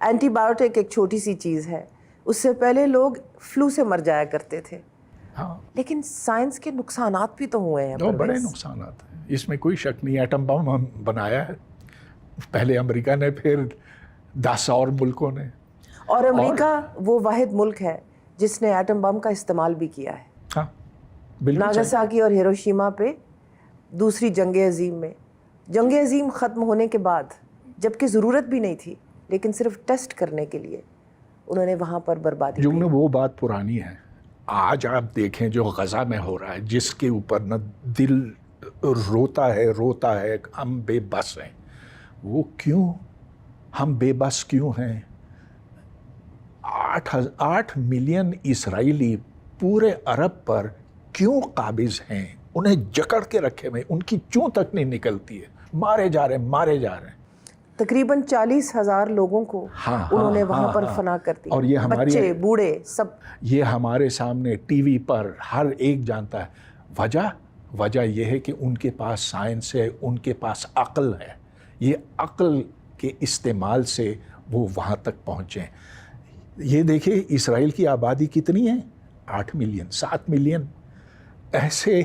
Anti biotic ایک چھوٹی سی چیز ہے, اس سے پہلے لوگ فلو سے مر جایا کرتے تھے. ہاں لیکن سائنس کے نقصانات بھی تو ہوئے ہیں. بڑے نقصانات ہیں, اس میں کوئی شک نہیں. ایٹم بم ہم بنایا ہے, پہلے امریکہ نے, پھر 10 اور ملکوں نے. اور امریکہ وہ واحد ملک ہے جس نے ایٹم بم کا استعمال بھی کیا ہے. ہاں بالکل. ناگاساکی اور ہیروشیما پہ دوسری جنگ عظیم میں, جنگ عظیم ختم ہونے کے بعد, جبکہ ضرورت بھی نہیں تھی, لیکن صرف ٹیسٹ کرنے کے لیے انہوں نے وہاں پر بربادی کی. وہ بات پرانی ہے. آج آپ دیکھیں جو غزہ میں ہو رہا ہے, جس کے اوپر نہ دل روتا ہے, ہم بے بس ہیں. وہ کیوں ہم بے بس کیوں ہیں؟ 8 ملین اسرائیلی پورے عرب پر کیوں قابض ہیں؟ انہیں جکڑ کے رکھے ہوئے, ان کی چوں تک نہیں نکلتی ہے, مارے جا رہے ہیں. تقریباً 40,000 لوگوں کو انہوں نے وہاں پر فنا کر دی. اور یہ ہماری بچے بوڑھے سب, یہ ہمارے سامنے ٹی وی پر ہر ایک جانتا ہے. وجہ یہ ہے کہ ان کے پاس سائنس ہے, ان کے پاس عقل ہے. یہ عقل کے استعمال سے وہ وہاں تک پہنچے. یہ دیکھیں اسرائیل کی آبادی کتنی ہے, 8 ملین 7 ملین. ایسے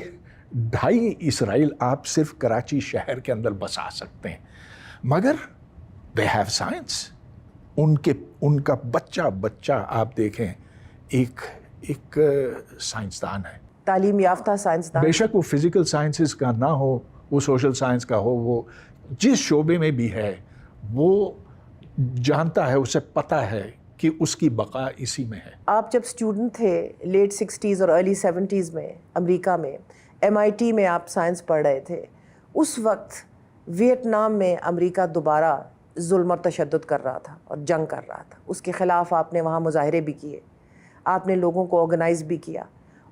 2.5 اسرائیل آپ صرف کراچی شہر کے اندر بسا سکتے ہیں, مگر they have science. ان کا بچہ آپ دیکھیں ایک سائنسدان ہے, تعلیم یافتہ سائنسدان. بے شک وہ فزیکل سائنسز کا نہ ہو, وہ سوشل سائنس کا ہو, وہ جس شعبے میں بھی ہے وہ جانتا ہے, اسے پتہ ہے کہ اس کی بقا اسی میں ہے. آپ جب اسٹوڈنٹ تھے لیٹ 60s اور ارلی 70s میں امریکہ میں, MIT میں آپ سائنس پڑھ رہے تھے, اس وقت ویتنام میں امریکہ دوبارہ ظلم اور تشدد کر رہا تھا اور جنگ کر رہا تھا. اس کے خلاف آپ نے وہاں مظاہرے بھی کیے, آپ نے لوگوں کو آرگنائز بھی کیا.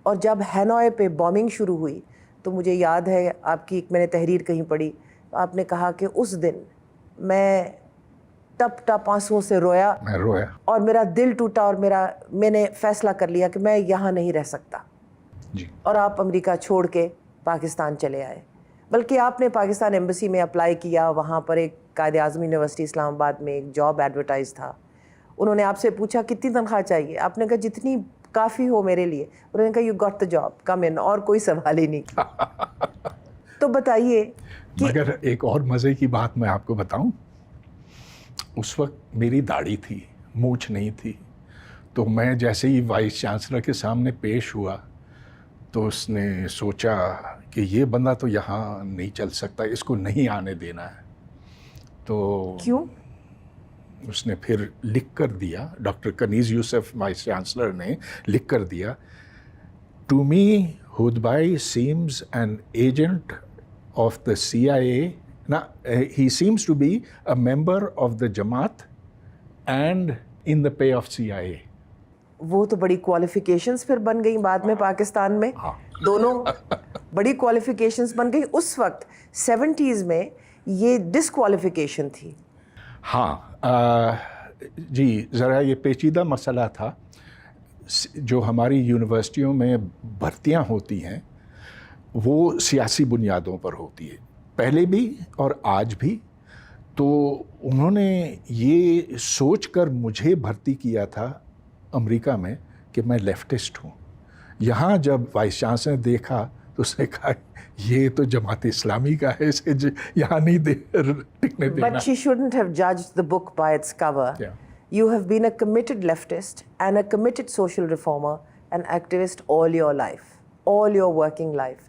اور جب ہینوئے پہ بومنگ شروع ہوئی تو مجھے یاد ہے آپ کی میں نے تحریر کہیں پڑھی, آپ نے کہا کہ اس دن میں ٹپ ٹپ آنسوؤں سے رویا اور میرا دل ٹوٹا, اور میں نے فیصلہ کر لیا کہ میں یہاں نہیں رہ سکتا. جی. اور آپ امریکہ چھوڑ کے پاکستان چلے آئے, بلکہ آپ نے پاکستان ایمبیسی میں اپلائی کیا. وہاں پر ایک قائد اعظم یونیورسٹی اسلام آباد میں ایک جاب ایڈورٹائز تھا. انہوں نے آپ سے پوچھا کتنی تنخواہ چاہیے, آپ نے کہا جتنی کافی ہو میرے لیے. انہوں نے کہا یو گاٹ دا جاب, کم ان, اور کوئی سوال ہی نہیں. تو بتائیے کہ مگر ایک اور مزے کی بات میں آپ کو بتاؤں, اس وقت میری داڑھی تھی, مونچھ نہیں تھی. تو میں جیسے ہی وائس چانسلر کے سامنے پیش ہوا تو اس نے سوچا کہ یہ بندہ تو یہاں نہیں چل سکتا, اس کو نہیں آنے دینا ہے. تو کیوں؟ اس نے پھر لکھ کر دیا, doctor Kaneez Yusuf vice chancellor نے لکھ کر دیا, to me Hoodbhoy seems an agent of the CIA. He seems to be a member of the Jamaat and in the pay of CIA. وہ تو بڑی کوالیفیکیشنز پھر بن گئی بعد میں پاکستان میں, دونوں بڑی کوالیفیکیشنز بن گئی. اس وقت 70s میں یہ ڈسکوالیفیکیشن تھی. ہاں جی, ذرا یہ پیچیدہ مسئلہ تھا. جو ہماری یونیورسٹیوں میں بھرتیاں ہوتی ہیں وہ سیاسی بنیادوں پر ہوتی ہے, پہلے بھی اور آج بھی. تو انہوں نے یہ سوچ کر مجھے بھرتی کیا تھا امریکہ میں کہ میں لیفٹسٹ ہوں. یہاں جب وائس چانسلر نے دیکھا تو اس نے کہا یہ تو جماعت اسلامی کا ہے, اسے یہاں نہیں ٹکنے دینا. But she shouldn't have judged the book by its cover. Yeah. You have been a committed leftist and a committed social reformer and activist all your life, all your working life.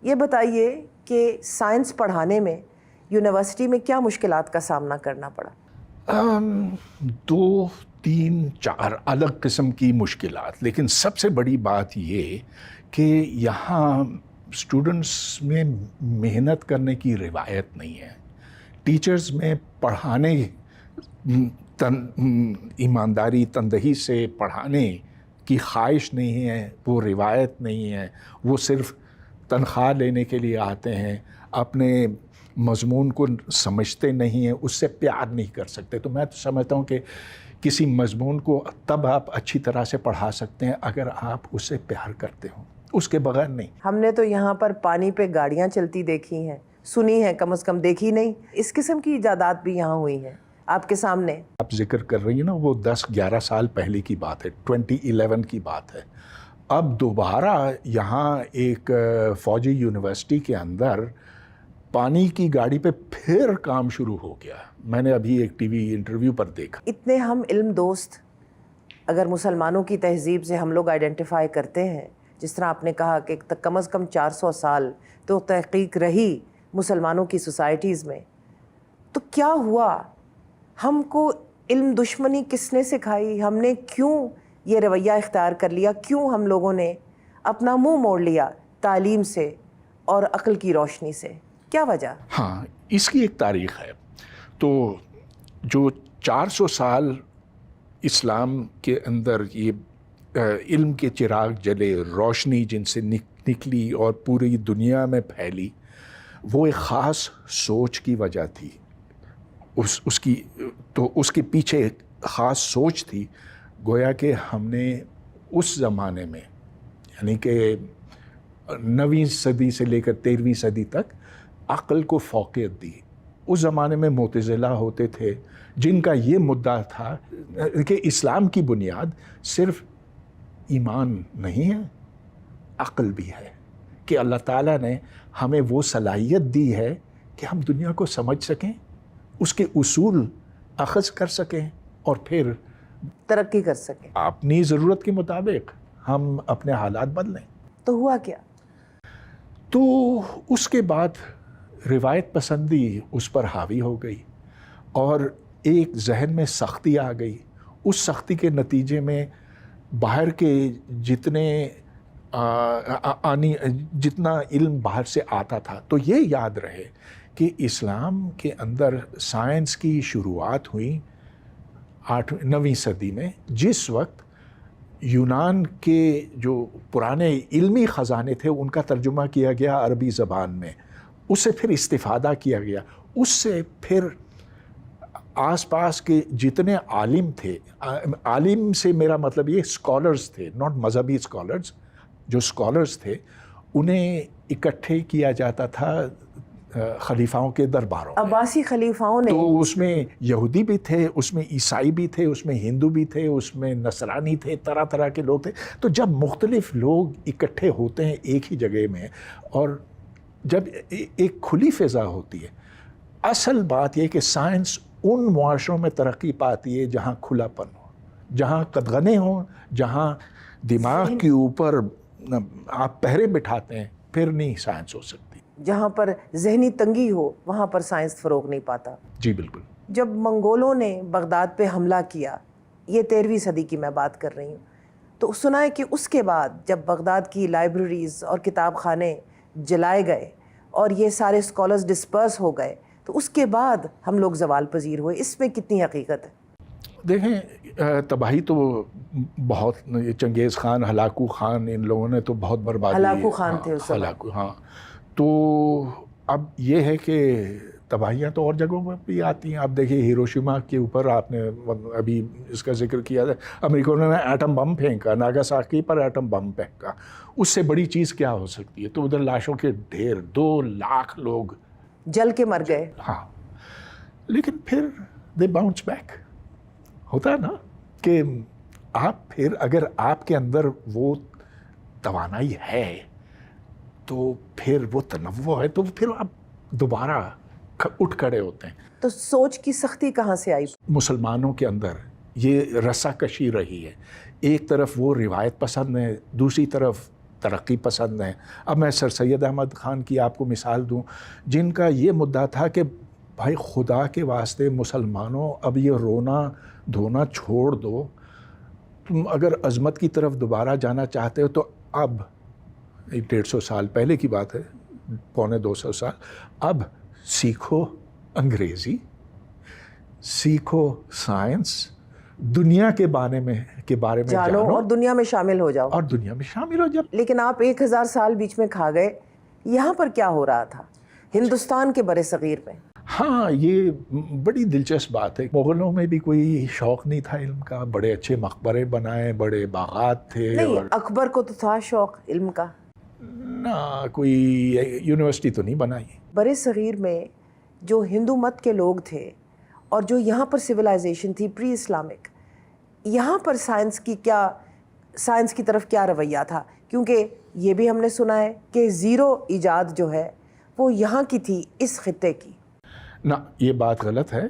یہ بتائیے کہ science پڑھانے میں university میں کیا مشکلات کا سامنا کرنا پڑا؟ 2, 3, 4 الگ قسم کی مشکلات, لیکن سب سے بڑی بات یہ کہ یہاں اسٹوڈنٹس میں محنت کرنے کی روایت نہیں ہے. ٹیچرز میں پڑھانے ایمانداری تندہی سے پڑھانے کی خواہش نہیں ہے, وہ روایت نہیں ہے. وہ صرف تنخواہ لینے کے لیے آتے ہیں, اپنے مضمون کو سمجھتے نہیں ہیں, اس سے پیار نہیں کر سکتے. تو میں تو سمجھتا ہوں کہ کسی مضمون کو تب آپ اچھی طرح سے پڑھا سکتے ہیں اگر آپ اس سے پیار کرتے ہوں, اس کے بغیر نہیں. ہم نے تو یہاں پر پانی پہ گاڑیاں چلتی دیکھی ہیں, سنی ہیں, کم از کم دیکھی نہیں. اس قسم کی ایجادات بھی یہاں ہوئی ہیں. آپ کے سامنے. آپ ذکر کر رہی ہیں نا وہ 10-11 سال پہلے کی بات ہے, 2011 کی بات ہے. اب دوبارہ یہاں ایک فوجی یونیورسٹی کے اندر پانی کی گاڑی پہ پھر کام شروع ہو گیا. میں نے ابھی ایک ٹی وی انٹرویو پر دیکھا. اتنے ہم علم دوست اگر مسلمانوں کی تہذیب سے ہم لوگ آئیڈینٹیفائی کرتے ہیں, جس طرح آپ نے کہا کہ کم از کم 400 سال تو تحقیق رہی مسلمانوں کی سوسائٹیز میں, تو کیا ہوا؟ ہم کو علم دشمنی کس نے سکھائی؟ ہم نے کیوں یہ رویہ اختیار کر لیا؟ کیوں ہم لوگوں نے اپنا منہ موڑ لیا تعلیم سے اور عقل کی روشنی سے؟ کیا وجہ؟ ہاں, اس کی ایک تاریخ ہے. تو جو 400 سال اسلام کے اندر یہ علم کے چراغ جلے, روشنی جن سے نکلی اور پوری دنیا میں پھیلی, وہ ایک خاص سوچ کی وجہ تھی. اس کے پیچھے ایک خاص سوچ تھی. گویا کہ ہم نے اس زمانے میں, یعنی کہ 9ویں صدی سے لے کر 13ویں صدی تک عقل کو فوقیت دی. اس زمانے میں معتزلہ ہوتے تھے جن کا یہ مدعا تھا کہ اسلام کی بنیاد صرف ایمان نہیں ہے, عقل بھی ہے, کہ اللہ تعالیٰ نے ہمیں وہ صلاحیت دی ہے کہ ہم دنیا کو سمجھ سکیں, اس کے اصول اخذ کر سکیں اور پھر ترقی کر سکیں. اپنی ضرورت کے مطابق ہم اپنے حالات بدلیں. تو ہوا کیا؟ تو اس کے بعد روایت پسندی اس پر حاوی ہو گئی اور ایک ذہن میں سختی آ گئی. اس سختی کے نتیجے میں باہر کے جتنا علم باہر سے آتا تھا, تو یہ یاد رہے کہ اسلام کے اندر سائنس کی شروعات ہوئی 9ویں صدی میں, جس وقت یونان کے جو پرانے علمی خزانے تھے ان کا ترجمہ کیا گیا عربی زبان میں, اس سے پھر استفادہ کیا گیا. اس سے پھر آس پاس کے جتنے عالم تھے, عالم سے میرا مطلب یہ اسکالرز تھے, ناٹ مذہبی اسکالرز, جو اسکالرز تھے انہیں اکٹھے کیا جاتا تھا خلیفاؤں کے درباروں میں. عباسی خلیفاؤں نے, تو اس میں یہودی بھی تھے, اس میں عیسائی بھی تھے, اس میں ہندو بھی تھے, اس میں نصرانی تھے, طرح طرح کے لوگ تھے. تو جب مختلف لوگ اکٹھے ہوتے ہیں ایک ہی جگہ میں اور جب ایک کھلی فضا ہوتی ہے, اصل بات یہ کہ سائنس ان معاشروں میں ترقی پاتی ہے جہاں کھلا پن ہو, جہاں قدغنے ہوں, جہاں دماغ کے اوپر آپ پہرے بٹھاتے ہیں, پھر نہیں سائنس ہو سکتی. جہاں پر ذہنی تنگی ہو وہاں پر سائنس فروغ نہیں پاتا. جی بالکل. جب منگولوں نے بغداد پہ حملہ کیا, یہ 13ویں صدی کی میں بات کر رہی ہوں, تو سنا ہے کہ اس کے بعد جب بغداد کی لائبریریز اور کتاب خانے جلائے گئے اور یہ سارے اسکالرز ڈسپرس ہو گئے, تو اس کے بعد ہم لوگ زوال پذیر ہوئے. اس میں کتنی حقیقت ہے؟ دیکھیں, تباہی تو بہت, چنگیز خان, ہلاکو خان, ان لوگوں نے تو بہت بربادی. ہلاکو خان تھے اس وقت. ہاں. تو اب یہ ہے کہ تباہیاں تو اور جگہوں پر بھی آتی ہیں. آپ دیکھیے ہیروشیما کے اوپر آپ نے ابھی اس کا ذکر کیا تھا, امریکہ نے ایٹم بم پھینکا, ناگاساکی پر ایٹم بم پھینکا. اس سے بڑی چیز کیا ہو سکتی ہے؟ تو ادھر لاشوں کے ڈھیر, 2 لاکھ لوگ جل کے مر گئے. ہاں, لیکن پھر دے باؤنس بیک. ہوتا ہے نا کہ آپ پھر اگر آپ کے اندر وہ توانائی ہے تو پھر وہ تنوع ہے, تو پھر آپ دوبارہ اٹھ کھڑے ہوتے ہیں. تو سوچ کی سختی کہاں سے آئی؟ مسلمانوں کے اندر یہ رسا کشی رہی ہے. ایک طرف وہ روایت پسند ہے, دوسری طرف ترقی پسند ہے. اب میں سر سید احمد خان کی آپ کو مثال دوں, جن کا یہ مدعا تھا کہ بھائی خدا کے واسطے مسلمانوں اب یہ رونا دھونا چھوڑ دو, تم اگر عظمت کی طرف دوبارہ جانا چاہتے ہو تو اب 150 سال پہلے کی بات ہے, 250 سال, اب سیکھو انگریزی, سیکھو سائنس, دنیا کے بارے میں جانو اور دنیا میں شامل ہو جاؤ. اور دنیا میں شامل ہو جاؤ. لیکن آپ 1000 سال بیچ میں کھا گئے. یہاں پر کیا ہو رہا تھا ہندوستان کے برِ صغیر میں؟ ہاں, یہ بڑی دلچسپ بات ہے. مغلوں میں بھی کوئی شوق نہیں تھا علم کا, بڑے اچھے مقبرے بنائے, بڑے باغات تھے. نہیں, اکبر کو تو تھا شوق علم کا. نہ, کوئی یونیورسٹی تو نہیں بنائی. برِ صغیر میں جو ہندو مت کے لوگ تھے اور جو یہاں پر سویلائزیشن تھی پری اسلامک, یہاں پر سائنس کی طرف کیا رویہ تھا؟ کیونکہ یہ بھی ہم نے سنا ہے کہ زیرو ایجاد جو ہے وہ یہاں کی تھی, اس خطے کی. نہ, یہ بات غلط ہے.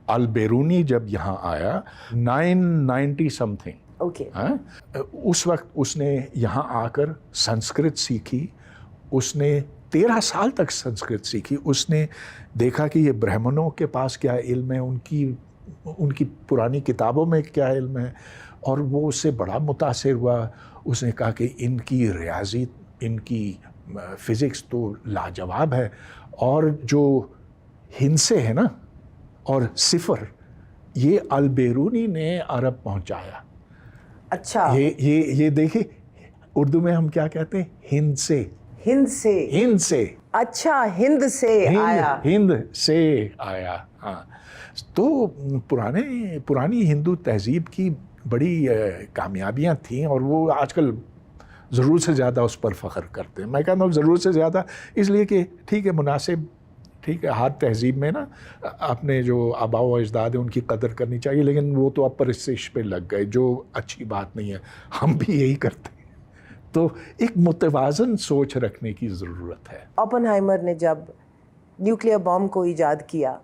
البیرونی جب یہاں آیا 990 سم تھنگ, اوکے, اس وقت اس نے یہاں آ کر سنسکرت سیکھی. اس نے 13 سال تک سنسکرت سیکھی. اس نے دیکھا کہ یہ برہمنوں کے پاس کیا علم ہے, ان کی پرانی کتابوں میں کیا علم ہے, اور وہ اس سے بڑا متاثر ہوا. اس نے کہا کہ ان کی ریاضی, ان کی فزکس تو لاجواب ہے, اور جو ہندسے ہے نا اور صفر, یہ البیرونی نے عرب پہنچایا. اچھا, یہ دیکھیں اردو میں ہم کیا کہتے ہیں, ہند سے. اچھا, ہند سے آیا. ہاں, تو پرانی ہندو تہذیب کی بڑی کامیابیاں تھیں, اور وہ آج کل ضرورت سے زیادہ اس پر فخر کرتے ہیں. میں کہتا ہوں ضرورت سے زیادہ اس لیے کہ ٹھیک ہے, مناسب, ٹھیک ہے, ہر تہذیب میں نا اپنے جو آباء و اجداد ہیں ان کی قدر کرنی چاہیے, لیکن وہ تو اب پرستش پہ لگ گئے, جو اچھی بات نہیں ہے. ہم بھی یہی کرتے ہیں. تو ایک متوازن سوچ رکھنے کی ضرورت ہے. اوپنہائمر نے جب نیوکلیر بام کو ایجاد کیا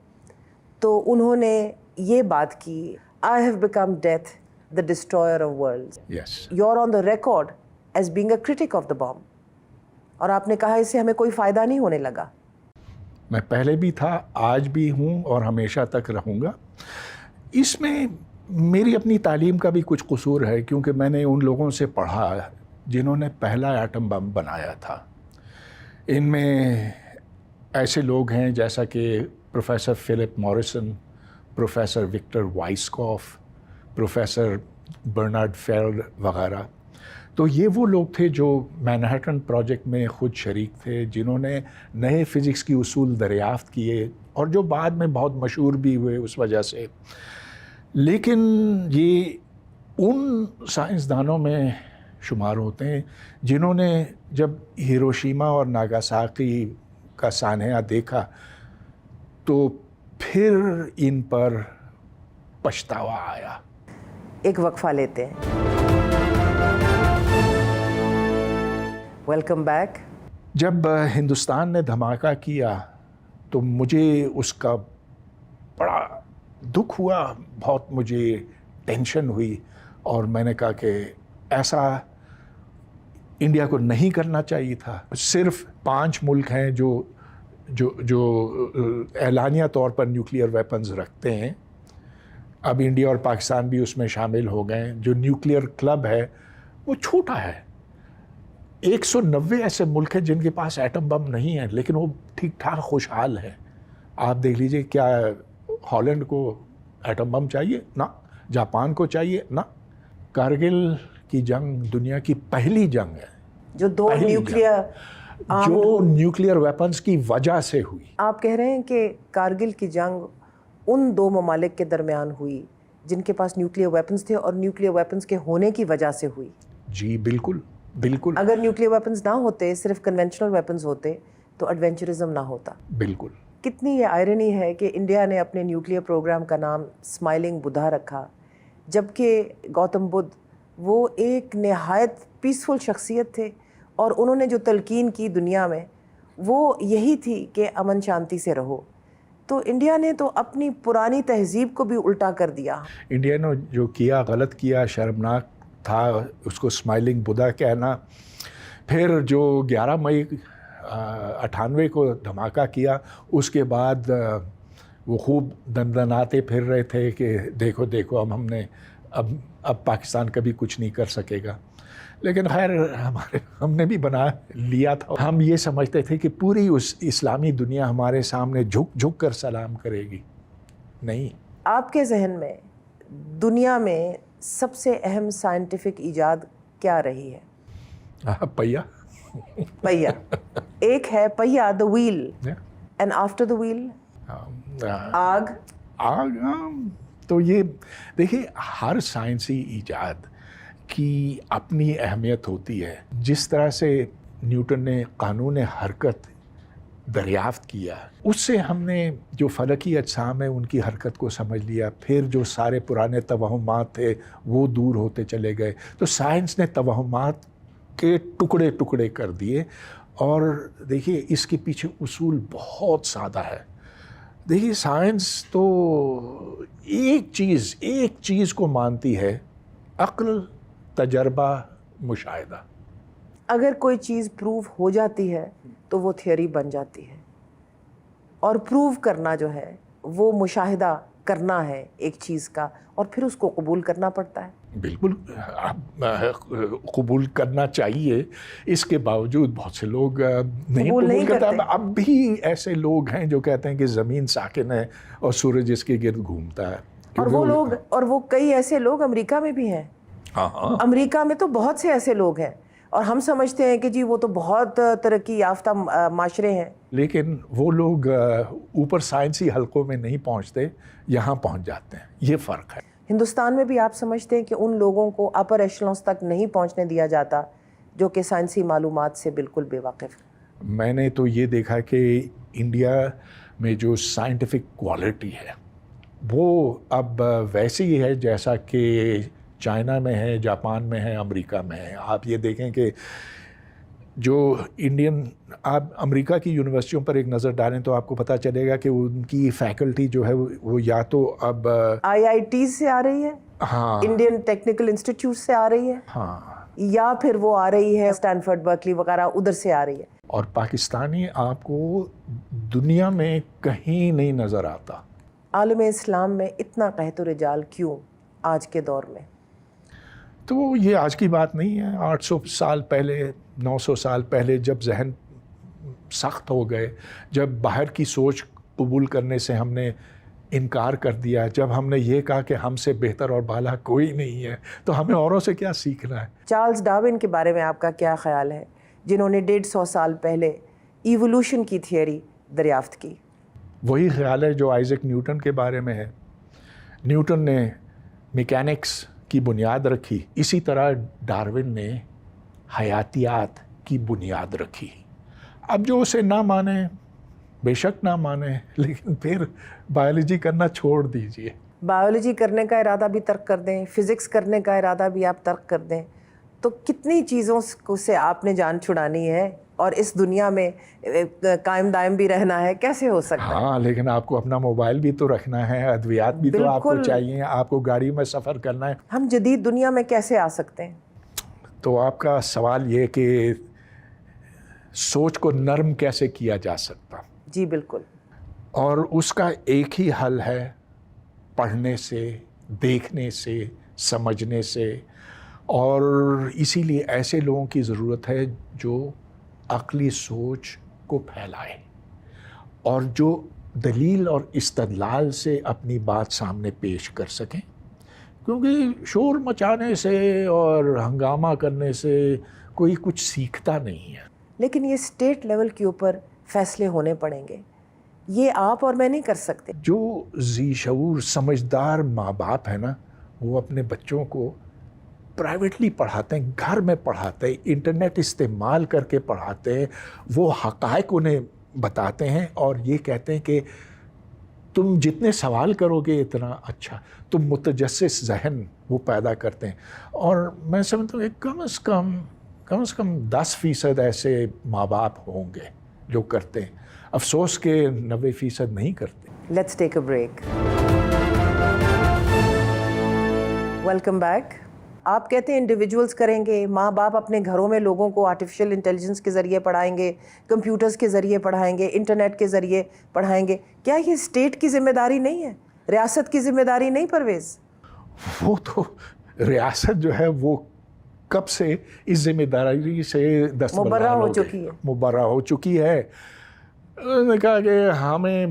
تو انہوں نے یہ بات کی, I have become death, the destroyer of worlds. Yes. You're on the record as being a critic of the bomb. اور آپ نے کہا اس سے ہمیں کوئی فائدہ نہیں ہونے لگا. میں پہلے بھی تھا, آج بھی ہوں, اور ہمیشہ تک رہوں گا. اس میں میری اپنی تعلیم کا بھی کچھ قصور ہے, کیونکہ میں نے ان لوگوں سے پڑھا جنہوں نے پہلا ایٹم بم بنایا تھا. ان میں ایسے لوگ ہیں جیسا کہ professor Philip Morrison, professor Victor Weisskopf, professor Bernard Feld وغیرہ. تو یہ وہ لوگ تھے جو مینہٹن پروجیکٹ میں خود شریک تھے, جنہوں نے نئے فزکس کی اصول دریافت کیے, اور جو بعد میں بہت مشہور بھی ہوئے اس وجہ سے. لیکن یہ ان سائنسدانوں میں شمار ہوتے ہیں جنہوں نے جب ہیروشیما اور ناگاساکی کا سانحہ دیکھا تو پھر ان پر پچھتاوا آیا. ایک وقفہ لیتے ہیں. Welcome back. جب ہندوستان نے دھماکہ کیا تو مجھے اس کا بڑا دکھ ہوا, بہت مجھے ٹینشن ہوئی, اور میں نے کہا کہ ایسا انڈیا کو نہیں کرنا چاہیے تھا. صرف 5 ملک ہیں جو اعلانیہ طور پر نیوکلیئر ویپنز رکھتے ہیں. اب انڈیا اور پاکستان بھی اس میں شامل ہو گئے ہیں. جو نیوکلیئر کلب ہے وہ چھوٹا ہے. 190 ایسے ملک ہیں جن کے پاس ایٹم بم نہیں ہے, لیکن وہ ٹھیک ٹھاک خوشحال ہے. آپ دیکھ لیجئے, کیا ہالینڈ کو ایٹم بم چاہیے؟ نہ. جاپان کو چاہیے؟ نہ. کارگل کی جنگ دنیا کی پہلی جنگ ہے جو نیوکلیئر ویپنز کی وجہ سے ہوئی. آپ کہہ رہے ہیں کہ کارگل کی جنگ ان 2 ممالک کے درمیان ہوئی جن کے پاس نیوکلیئر ویپنز تھے, اور نیوکلیئر ویپنز کے ہونے کی وجہ سے ہوئی. جی بالکل بالکل. اگر نیوکلیئر ویپنز نہ ہوتے, صرف کنونشنل ویپنز ہوتے, تو ایڈونچرزم نہ ہوتا. بالکل. کتنی یہ آئرنی ہے کہ انڈیا نے اپنے نیوکلیئر پروگرام کا نام اسمائلنگ بدھا رکھا, جبکہ گوتم بدھ وہ ایک نہایت پیسفل شخصیت تھے, اور انہوں نے جو تلقین کی دنیا میں وہ یہی تھی کہ امن شانتی سے رہو. تو انڈیا نے تو اپنی پرانی تہذیب کو بھی الٹا کر دیا. انڈیا نے جو کیا غلط کیا, شرمناک تھا اس کو اسمائلنگ بدھا کہنا. پھر جو 11 مئی 98 کو دھماکہ کیا, اس کے بعد وہ خوب دندناتے پھر رہے تھے کہ دیکھو دیکھو ہم نے اب پاکستان کبھی کچھ نہیں کر سکے گا. لیکن خیر ہم نے بھی بنا لیا تھا. ہم یہ سمجھتے تھے کہ پوری اس اسلامی دنیا ہمارے سامنے جھک جھک کر سلام کرے گی. نہیں. آپ کے ذہن میں دنیا میں سب سے اہم سائنٹیفک ایجاد کیا رہی ہے؟ پہیا. پہیا. ایک ہے پہیا, the wheel, and after the wheel آگ. تو یہ دیکھیے, ہر سائنسی ایجاد کی اپنی اہمیت ہوتی ہے. جس طرح سے نیوٹن نے قانون حرکت دریافت کیا، اس سے ہم نے جو فلکی اجسام ہیں ان کی حرکت کو سمجھ لیا، پھر جو سارے پرانے توہمات تھے وہ دور ہوتے چلے گئے، تو سائنس نے توہمات کے ٹکڑے ٹکڑے کر دیے. اور دیکھیے اس کے پیچھے اصول بہت سادہ ہے. دیکھیے سائنس تو ایک چیز کو مانتی ہے، عقل، تجربہ، مشاہدہ. اگر کوئی چیز پروو ہو جاتی ہے تو وہ تھیوری بن جاتی ہے، اور پروو کرنا جو ہے وہ مشاہدہ کرنا ہے ایک چیز کا، اور پھر اس کو قبول کرنا پڑتا ہے. بالکل قبول کرنا چاہیے. اس کے باوجود بہت سے لوگ نہیں قبول کرتے. اب بھی ایسے لوگ ہیں جو کہتے ہیں کہ زمین ساکن ہے اور سورج اس کے گرد گھومتا ہے. اور وہ کئی ایسے لوگ امریکہ میں بھی ہیں. امریکہ میں تو بہت سے ایسے لوگ ہیں، اور ہم سمجھتے ہیں کہ جی وہ تو بہت ترقی یافتہ معاشرے ہیں. لیکن وہ لوگ اوپر سائنسی حلقوں میں نہیں پہنچتے، یہاں پہنچ جاتے ہیں. یہ فرق ہے. ہندوستان میں بھی آپ سمجھتے ہیں کہ ان لوگوں کو اپر ایشلونز تک نہیں پہنچنے دیا جاتا جو کہ سائنسی معلومات سے بالکل بے واقف ہیں. میں نے تو یہ دیکھا کہ انڈیا میں جو سائنٹیفک کوالٹی ہے وہ اب ویسی ہی ہے جیسا کہ چائنا میں ہے، جاپان میں ہے، امریکہ میں ہے. آپ یہ دیکھیں کہ جو آپ امریکہ کی یونیورسٹیوں پر ایک نظر ڈالیں تو آپ کو پتہ چلے گا کہ ان کی فیکلٹی جو ہے وہ یا تو اب IITs سے آ رہی ہے، ہاں، انڈین ٹیکنیکل انسٹیٹیوٹ سے آ رہی ہے، ہاں، یا پھر وہ آ رہی ہے اسٹینفورڈ، برکلی وغیرہ ادھر سے آ رہی ہے. اور پاکستانی آپ کو دنیا میں کہیں نہیں نظر آتا. عالم اسلام میں اتنا قحط و رجال کیوں آج کے دور میں؟ تو یہ آج کی بات نہیں ہے. 800 سال پہلے، 900 سال پہلے جب ذہن سخت ہو گئے، جب باہر کی سوچ قبول کرنے سے ہم نے انکار کر دیا، جب ہم نے یہ کہا کہ ہم سے بہتر اور بالا کوئی نہیں ہے، تو ہمیں اوروں سے کیا سیکھنا ہے. چارلز ڈارون کے بارے میں آپ کا کیا خیال ہے، جنہوں نے 150 سال پہلے ایوولوشن کی تھیوری دریافت کی؟ وہی خیال ہے جو آئزک نیوٹن کے بارے میں ہے. نیوٹن نے میکینکس کی بنیاد رکھی، اسی طرح ڈارون نے حیاتیات کی بنیاد رکھی. اب جو اسے نہ مانے بے شک نہ مانے، لیکن پھر بایولوجی کرنا چھوڑ دیجئے. بایولوجی کرنے کا ارادہ بھی ترک کر دیں، فزکس کرنے کا ارادہ بھی آپ ترک کر دیں، تو کتنی چیزوں سے آپ نے جان چھڑانی ہے اور اس دنیا میں قائم دائم بھی رہنا ہے، کیسے ہو سکتا ہے؟ ہاں، لیکن آپ کو اپنا موبائل بھی تو رکھنا ہے، ادویات بھی تو آپ کو چاہیے، آپ کو گاڑی میں سفر کرنا ہے. ہم جدید دنیا میں کیسے آ سکتے ہیں؟ تو آپ کا سوال یہ کہ سوچ کو نرم کیسے کیا جا سکتا؟ جی بالکل. اور اس کا ایک ہی حل ہے، پڑھنے سے، دیکھنے سے، سمجھنے سے. اور اسی لیے ایسے لوگوں کی ضرورت ہے جو عقلی سوچ کو پھیلائے اور جو دلیل اور استدلال سے اپنی بات سامنے پیش کر سکیں. کیونکہ شور مچانے سے اور ہنگامہ کرنے سے کوئی کچھ سیکھتا نہیں ہے. لیکن یہ اسٹیٹ لیول کے اوپر فیصلے ہونے پڑیں گے، یہ آپ اور میں نہیں کر سکتے. جو ذی شعور سمجھدار ماں باپ ہیں نا، وہ اپنے بچوں کو پرائیویٹلی پڑھاتے ہیں، گھر میں پڑھاتے ہیں، انٹرنیٹ استعمال کر کے پڑھاتے ہیں، وہ حقائق انہیں بتاتے ہیں اور یہ کہتے ہیں کہ تم جتنے سوال کرو گے اتنا اچھا. تم متجسس ذہن وہ پیدا کرتے ہیں. اور میں سمجھتا ہوں کہ کم از کم 10% ایسے ماں باپ ہوں گے جو کرتے ہیں. افسوس کہ 90% نہیں کرتے. Let's take a break. Welcome back. آپ کہتے ہیں انڈیویجولز کریں گے، ماں باپ اپنے گھروں میں لوگوں کو آرٹیفیشل انٹیلیجنس کے ذریعے پڑھائیں گے، کمپیوٹرز کے ذریعے پڑھائیں گے، انٹرنیٹ کے ذریعے پڑھائیں گے. کیا یہ اسٹیٹ کی ذمہ داری نہیں ہے، ریاست کی ذمہ داری نہیں پرویز؟ وہ تو ریاست جو ہے وہ کب سے اس ذمہ داری سے مبرہ ہو چکی ہے. انہوں نے کہا کہ ہمیں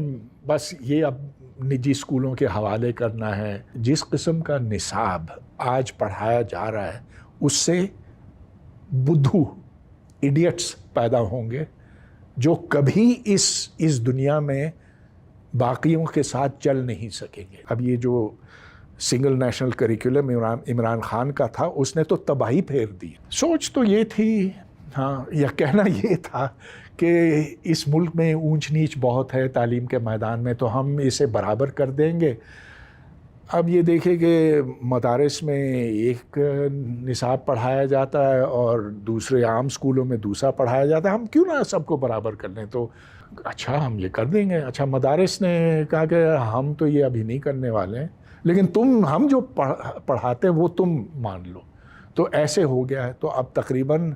بس یہ اب نجی اسکولوں کے حوالے کرنا ہے. جس قسم کا نصاب آج پڑھایا جا رہا ہے اس سے بدھو ایڈیٹس پیدا ہوں گے جو کبھی اس دنیا میں باقیوں کے ساتھ چل نہیں سکیں گے. اب یہ جو single national curriculum Imran Khan کا تھا، اس نے تو تباہی پھیر دی. سوچ تو یہ تھی ہاں، یا کہنا یہ تھا کہ اس ملک میں اونچ نیچ بہت ہے تعلیم کے میدان میں، تو ہم اسے برابر کر دیں گے۔ اب یہ دیکھیں کہ مدارس میں ایک نصاب پڑھایا جاتا ہے اور دوسرے عام اسکولوں میں دوسرا پڑھایا جاتا ہے، ہم کیوں نہ سب کو برابر کر لیں؟ تو اچھا ہم یہ کر دیں گے۔ اچھا مدارس نے کہا کہ ہم تو یہ ابھی نہیں کرنے والے ہیں، لیکن ہم جو پڑھاتے ہیں وہ تم مان لو۔ تو ایسے ہو گیا ہے۔ تو اب تقریباً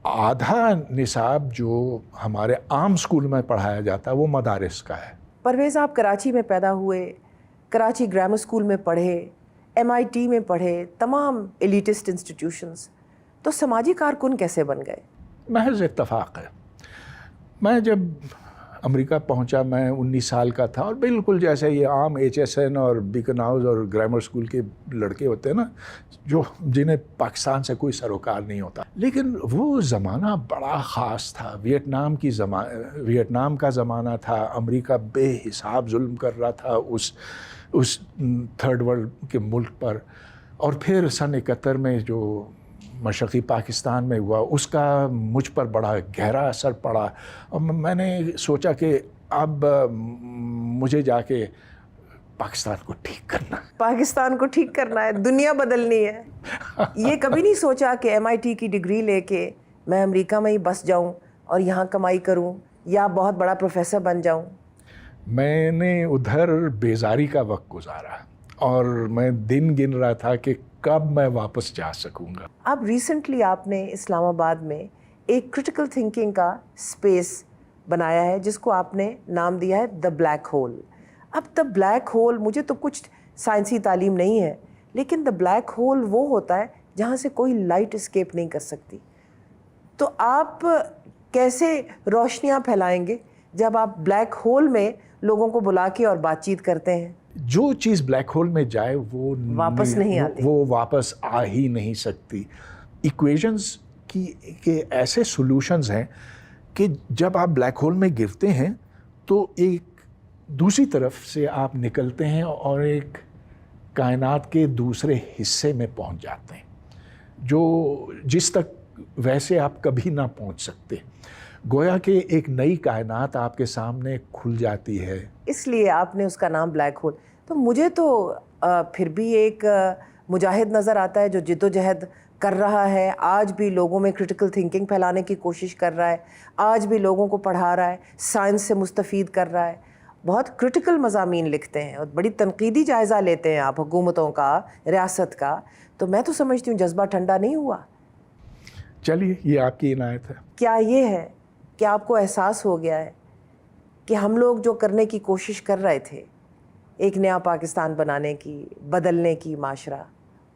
آدھا نصاب جو ہمارے عام اسکول میں پڑھایا جاتا ہے وہ مدارس کا ہے۔ پرویز، آپ کراچی میں پیدا ہوئے، کراچی گرامر اسکول میں پڑھے، MIT میں پڑھے، تمام ایلیٹسٹ انسٹیٹیوشنز، تو سماجی کارکن کیسے بن گئے؟ محض اتفاق ہے۔ میں جب امریکہ پہنچا میں 19 سال کا تھا، اور بالکل جیسے یہ عام HSN اور بیکن ہاؤس اور گرامر اسکول کے لڑکے ہوتے ہیں نا، جنہیں پاکستان سے کوئی سروکار نہیں ہوتا۔ لیکن وہ زمانہ بڑا خاص تھا، ویتنام کا زمانہ تھا، امریکہ بے حساب ظلم کر رہا تھا اس تھرڈ ورلڈ کے ملک پر، اور پھر سن 71 میں جو مشرقی پاکستان میں ہوا اس کا مجھ پر بڑا گہرا اثر پڑا، اور میں نے سوچا کہ اب مجھے جا کے پاکستان کو ٹھیک کرنا ہے، دنیا بدلنی ہے۔ یہ کبھی نہیں سوچا کہ MIT کی ڈگری لے کے میں امریکہ میں ہی بس جاؤں اور یہاں کمائی کروں یا بہت بڑا پروفیسر بن جاؤں؟ میں نے ادھر بیزاری کا وقت گزارا اور میں دن گن رہا تھا کہ کب میں واپس جا سکوں گا۔ اب ریسنٹلی آپ نے اسلام آباد میں ایک کرٹیکل تھنکنگ کا اسپیس بنایا ہے جس کو آپ نے نام دیا ہے دا بلیک ہول۔ اب دا بلیک ہول، مجھے تو کچھ سائنسی تعلیم نہیں ہے، لیکن دا بلیک ہول وہ ہوتا ہے جہاں سے کوئی لائٹ اسکیپ نہیں کر سکتی۔ تو آپ کیسے روشنیاں پھیلائیں گے جب آپ بلیک ہول میں لوگوں کو بلا کے اور بات چیت کرتے ہیں؟ جو چیز بلیک ہول میں جائے وہ واپس نہیں آتی، وہ واپس آ ہی نہیں سکتی۔ ایکویشنز کے ایسے سولوشنز ہیں کہ جب آپ بلیک ہول میں گرتے ہیں تو ایک دوسری طرف سے آپ نکلتے ہیں اور ایک کائنات کے دوسرے حصے میں پہنچ جاتے ہیں جس تک ویسے آپ کبھی نہ پہنچ سکتے۔ گویا کہ ایک نئی کائنات آپ کے سامنے کھل جاتی ہے، اس لیے آپ نے اس کا نام بلیک ہول۔ تو مجھے تو پھر بھی ایک مجاہد نظر آتا ہے جو جد و جہد کر رہا ہے، آج بھی لوگوں میں کرٹیکل تھنکنگ پھیلانے کی کوشش کر رہا ہے، آج بھی لوگوں کو پڑھا رہا ہے، سائنس سے مستفید کر رہا ہے، بہت کرٹیکل مضامین لکھتے ہیں اور بڑی تنقیدی جائزہ لیتے ہیں آپ حکومتوں کا، ریاست کا۔ تو میں تو سمجھتی ہوں جذبہ ٹھنڈا نہیں ہوا۔ چلیے یہ آپ کی عنایت ہے۔ کیا یہ ہے کہ آپ کو احساس ہو گیا ہے کہ ہم لوگ جو کرنے کی کوشش کر رہے تھے، ایک نیا پاکستان بنانے کی، بدلنے کی، معاشرہ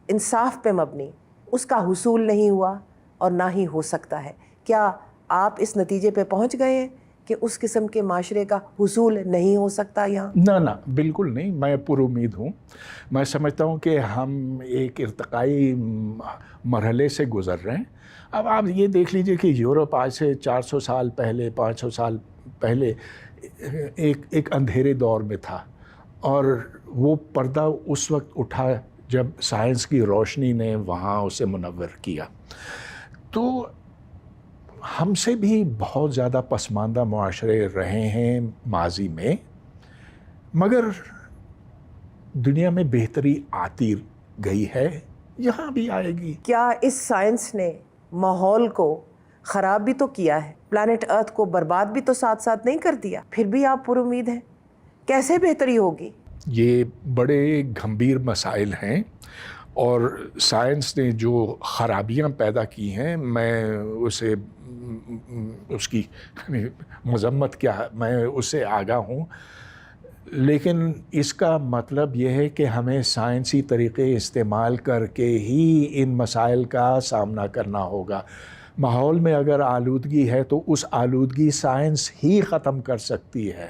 انصاف پہ مبنی، اس کا حصول نہیں ہوا اور نہ ہی ہو سکتا ہے؟ کیا آپ اس نتیجے پہ پہنچ گئے ہیں کہ اس قسم کے معاشرے کا حصول نہیں ہو سکتا یہاں؟ نہ بالکل نہیں، میں پر امید ہوں۔ میں سمجھتا ہوں کہ ہم ایک ارتقائی مرحلے سے گزر رہے ہیں۔ اب آپ یہ دیکھ لیجئے کہ یورپ آج سے 400 سال پہلے، 500 سال پہلے ایک اندھیرے دور میں تھا، اور وہ پردہ اس وقت اٹھا جب سائنس کی روشنی نے وہاں اسے منور کیا۔ تو ہم سے بھی بہت زیادہ پسماندہ معاشرے رہے ہیں ماضی میں، مگر دنیا میں بہتری آتی گئی ہے، یہاں بھی آئے گی۔ کیا اس سائنس نے ماحول کو خراب بھی تو کیا ہے، پلانٹ ارتھ کو برباد بھی تو ساتھ ساتھ نہیں کر دیا؟ پھر بھی آپ پر امید ہیں؟ کیسے بہتری ہوگی؟ یہ بڑے گھمبیر مسائل ہیں، اور سائنس نے جو خرابیاں پیدا کی ہیں، میں اس کی مذمت کیا، میں اس سے آگاہ ہوں، لیکن اس کا مطلب یہ ہے کہ ہمیں سائنسی طریقے استعمال کر کے ہی ان مسائل کا سامنا کرنا ہوگا۔ ماحول میں اگر آلودگی ہے تو اس آلودگی سائنس ہی ختم کر سکتی ہے۔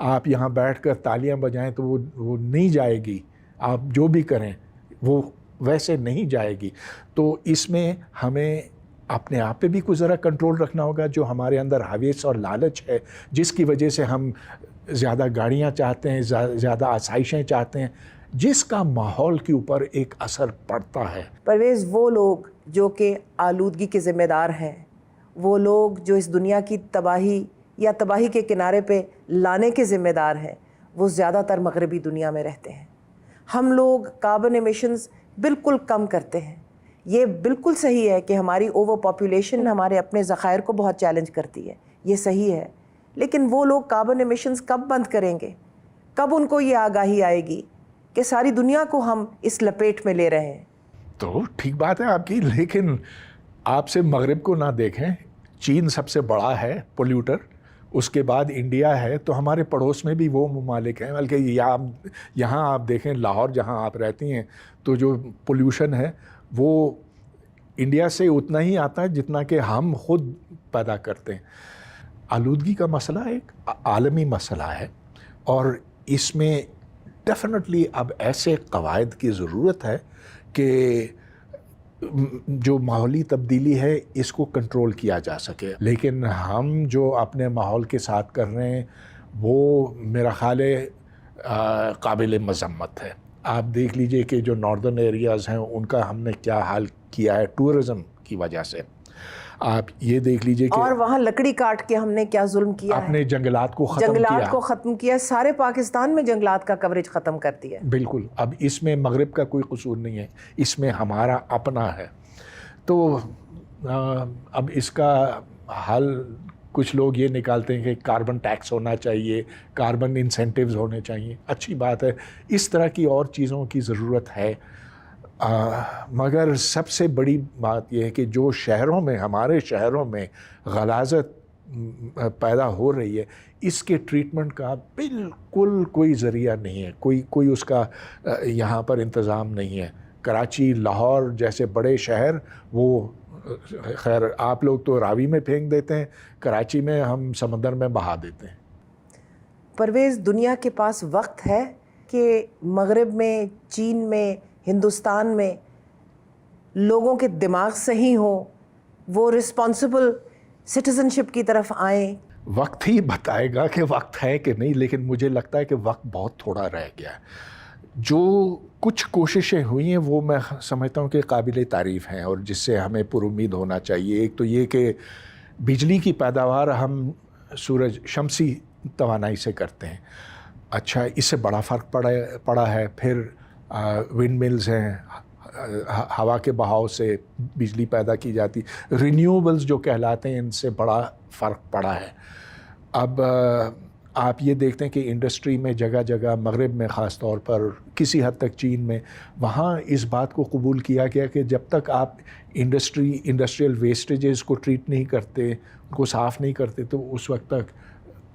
آپ یہاں بیٹھ کر تالیاں بجائیں تو وہ نہیں جائے گی، آپ جو بھی کریں وہ ویسے نہیں جائے گی۔ تو اس میں ہمیں اپنے آپ پہ بھی کچھ ذرا کنٹرول رکھنا ہوگا، جو ہمارے اندر حویث اور لالچ ہے، جس کی وجہ سے ہم زیادہ گاڑیاں چاہتے ہیں، زیادہ آسائشیں چاہتے ہیں، جس کا ماحول کے اوپر ایک اثر پڑتا ہے۔ پرویز، وہ لوگ جو کہ آلودگی کے ذمہ دار ہیں، وہ لوگ جو اس دنیا کی تباہی یا تباہی کے کنارے پہ لانے کے ذمہ دار ہیں وہ زیادہ تر مغربی دنیا میں رہتے ہیں. ہم لوگ کاربن ایمیشنز بالکل کم کرتے ہیں. یہ بالکل صحیح ہے کہ ہماری اوور پاپولیشن ہمارے اپنے ذخائر کو بہت چیلنج کرتی ہے, یہ صحیح ہے, لیکن وہ لوگ کاربن ایمیشنز کب بند کریں گے؟ کب ان کو یہ آگاہی آئے گی کہ ساری دنیا کو ہم اس لپیٹ میں لے رہے ہیں؟ تو ٹھیک بات ہے آپ کی, لیکن آپ سے مغرب کو نہ دیکھیں. چین سب سے بڑا ہے پولیوٹر, اس کے بعد انڈیا ہے, تو ہمارے پڑوس میں بھی وہ ممالک ہیں. بلکہ یہاں آپ دیکھیں لاہور جہاں آپ رہتی ہیں تو جو پولیوشن ہے وہ انڈیا سے اتنا ہی آتا ہے جتنا کہ ہم خود پیدا کرتے ہیں. آلودگی کا مسئلہ ایک عالمی مسئلہ ہے اور اس میں ڈیفینیٹلی اب ایسے قواعد کی ضرورت ہے کہ جو ماحولی تبدیلی ہے اس کو کنٹرول کیا جا سکے. لیکن ہم جو اپنے ماحول کے ساتھ کر رہے ہیں وہ میرا خیال ہے قابل مذمت ہے. آپ دیکھ لیجئے کہ جو ناردرن ایریاز ہیں ان کا ہم نے کیا حال کیا ہے ٹورزم کی وجہ سے. آپ یہ دیکھ لیجئے کہ اور وہاں لکڑی کاٹ کے ہم نے کیا ظلم کیا ہے, اپنے جنگلات کو ختم کیا. سارے پاکستان میں جنگلات کا کوریج ختم کر دیا. بالکل. اب اس میں مغرب کا کوئی قصور نہیں ہے, اس میں ہمارا اپنا ہے. تو اب اس کا حل کچھ لوگ یہ نکالتے ہیں کہ کاربن ٹیکس ہونا چاہیے, کاربن انسینٹیوز ہونے چاہیے. اچھی بات ہے, اس طرح کی اور چیزوں کی ضرورت ہے. مگر سب سے بڑی بات یہ ہے کہ جو شہروں میں ہمارے شہروں میں غلاظت پیدا ہو رہی ہے اس کے ٹریٹمنٹ کا بالکل کوئی ذریعہ نہیں ہے, کوئی اس کا یہاں پر انتظام نہیں ہے. کراچی, لاہور جیسے بڑے شہر وہ خیر آپ لوگ تو راوی میں پھینک دیتے ہیں, کراچی میں ہم سمندر میں بہا دیتے ہیں. پرویز, دنیا کے پاس وقت ہے کہ مغرب میں, چین میں, ہندوستان میں لوگوں کے دماغ صحیح ہوں, وہ رسپانسبل سٹیزنشپ کی طرف آئیں؟ وقت ہی بتائے گا کہ وقت ہے کہ نہیں, لیکن مجھے لگتا ہے کہ وقت بہت تھوڑا رہ گیا ہے. جو کچھ کوششیں ہوئی ہیں وہ میں سمجھتا ہوں کہ قابل تعریف ہیں اور جس سے ہمیں پر امید ہونا چاہیے. ایک تو یہ کہ بجلی کی پیداوار ہم سورج شمسی توانائی سے کرتے ہیں, اچھا اس سے بڑا فرق پڑا ہے. پھر ونڈ ملز ہیں, ہوا کے بہاؤ سے بجلی پیدا کی جاتی. رینیوبلز جو کہلاتے ہیں ان سے بڑا فرق پڑا ہے. اب آپ یہ دیکھتے ہیں کہ انڈسٹری میں جگہ جگہ مغرب میں خاص طور پر, کسی حد تک چین میں, وہاں اس بات کو قبول کیا گیا کہ جب تک آپ انڈسٹریل ویسٹیجز کو ٹریٹ نہیں کرتے, ان کو صاف نہیں کرتے, تو اس وقت تک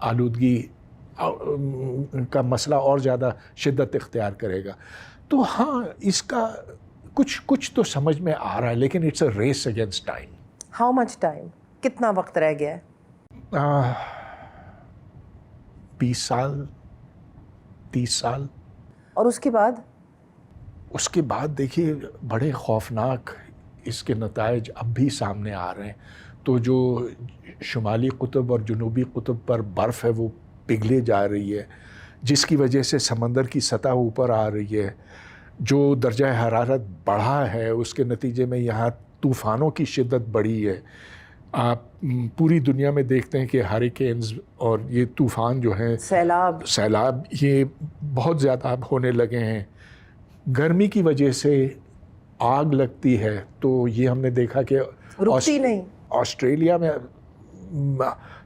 آلودگی کا مسئلہ اور زیادہ شدت اختیار کرے گا. تو ہاں اس کا کچھ تو سمجھ میں آ رہا ہے, لیکن it's a race against time. How much time, کتنا وقت رہ گیا ہے؟ 20 سال 30 سال. اور اس کے بعد؟ اس کے بعد دیکھیے بڑے خوفناک اس کے نتائج اب بھی سامنے آ رہے ہیں. تو جو شمالی قطب اور جنوبی قطب پر برف ہے وہ پگھلے جا رہی ہے, جس کی وجہ سے سمندر کی سطح اوپر آ رہی ہے. جو درجہ حرارت بڑھا ہے اس کے نتیجے میں یہاں طوفانوں کی شدت بڑھی ہے. آپ پوری دنیا میں دیکھتے ہیں کہ ہریکینز اور یہ طوفان جو ہیں, سیلاب یہ بہت زیادہ اب ہونے لگے ہیں. گرمی کی وجہ سے آگ لگتی ہے تو یہ ہم نے دیکھا کہ رکتی نہیں. آسٹریلیا میں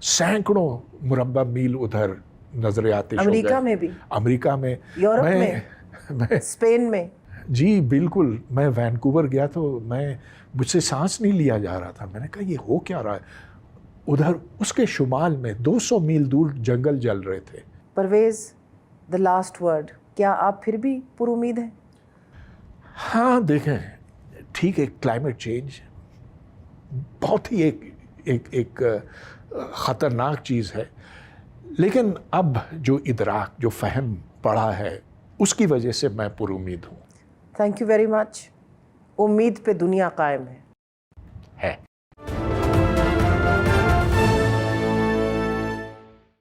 سینکڑوں مربع میل ادھر نظر آتے. امریکہ میں بھی, امریکہ میں, یورپ میں, اسپین میں. جی بالکل. میں وینکوور گیا تو مجھ سے سانس نہیں لیا جا رہا تھا. میں نے کہا یہ ہو کیا رہا ہے؟ ادھر اس کے شمال میں 200 میل دور جنگل جل رہے تھے. پرویز, the last word, کیا آپ پھر بھی پر امید ہیں؟ ہاں دیکھیں, ٹھیک ہے کلائمیٹ چینج بہت ہی ایک خطرناک چیز ہے, لیکن اب جو ادراک, جو فہم پڑا ہے اس کی وجہ سے میں پر امید ہوں. Thank you very much. امید پہ دنیا قائم ہے.